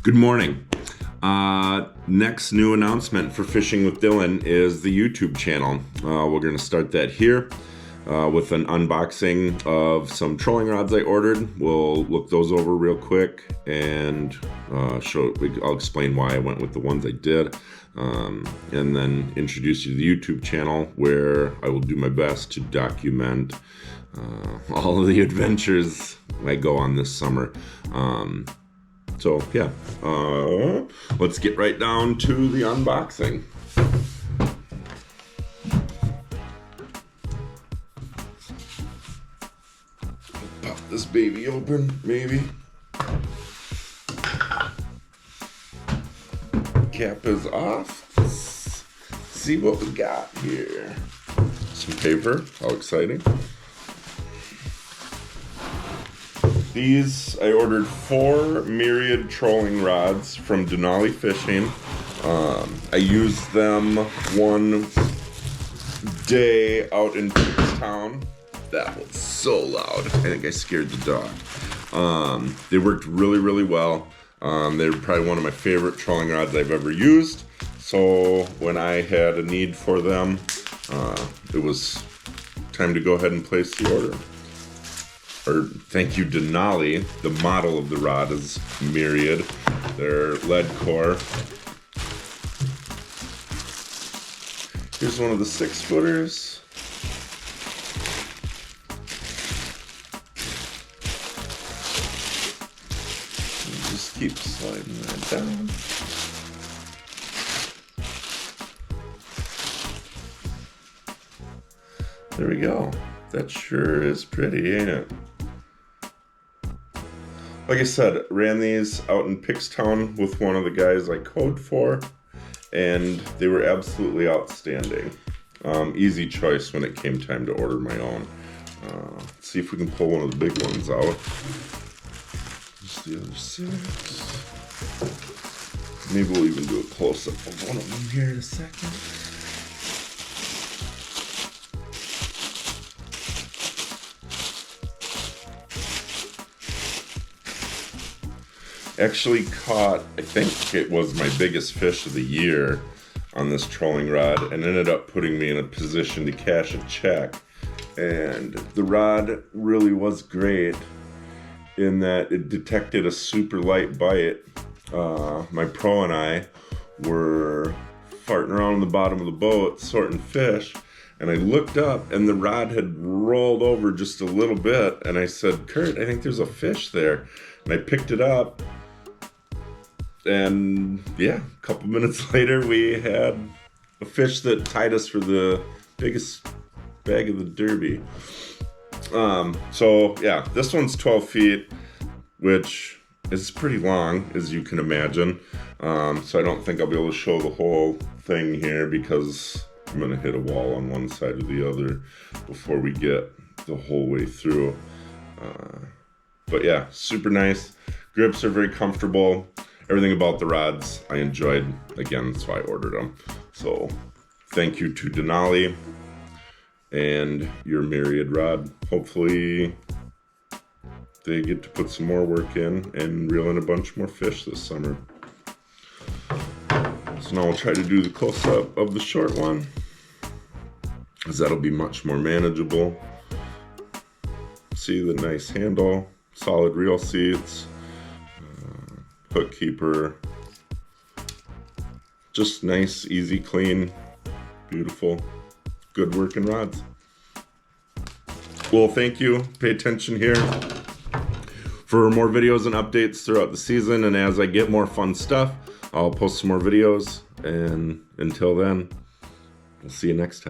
Good morning. Next new announcement for Fishing with Dylan is the YouTube channel. We're going to start that here with an unboxing of some trolling rods I ordered. We'll look those over real quick and I'll explain why I went with the ones I did, and then introduce you to the YouTube channel where I will do my best to document all of the adventures I go on this summer. So yeah, let's get right down to the unboxing. Pop this baby open, maybe. Cap is off. Let's see what we got here. Some paper, how exciting. These, I ordered 4 Myriad trolling rods from Denali Fishing. I used them one day out in Town. That was so loud. I think I scared the dog. They worked really, really well. They're probably one of my favorite trolling rods I've ever used. So when I had a need for them, it was time to go ahead and place the order. Or thank you Denali. The model of the rod is Myriad. They're lead core. Here's one of the 6-footers. Just keep sliding that down. There we go. That sure is pretty, ain't it? Like I said, ran these out in Pickstown with one of the guys I code for, and they were absolutely outstanding. Easy choice when it came time to order my own. Let's see if we can pull one of the big ones out. Just the other 6. Maybe we'll even do a close-up of one of them here in a second. Actually caught, I think it was my biggest fish of the year on this trolling rod, and ended up putting me in a position to cash a check. And the rod really was great in that it detected a super light bite. My pro and I were farting around on the bottom of the boat sorting fish, and I looked up and the rod had rolled over just a little bit, and I said, "Kurt, I think there's a fish there." And I picked it up. And yeah, a couple minutes later, we had a fish that tied us for the biggest bag of the derby. So yeah, this one's 12 feet, which is pretty long, as you can imagine. So I don't think I'll be able to show the whole thing here because I'm gonna hit a wall on one side or the other before we get the whole way through. But yeah, super nice. Grips are very comfortable. Everything about the rods I enjoyed. Again, that's why I ordered them. So thank you to Denali and your Myriad rod. Hopefully they get to put some more work in and reel in a bunch more fish this summer. So now I'll try to do the close-up of the short one, because that'll be much more manageable. See the nice handle, solid reel seats, hook keeper, just nice, easy, clean, beautiful, good working rods. Well, thank you. Pay attention here for more videos and updates throughout the season, and as I get more fun stuff, I'll post some more videos, and until then, we'll see you next time.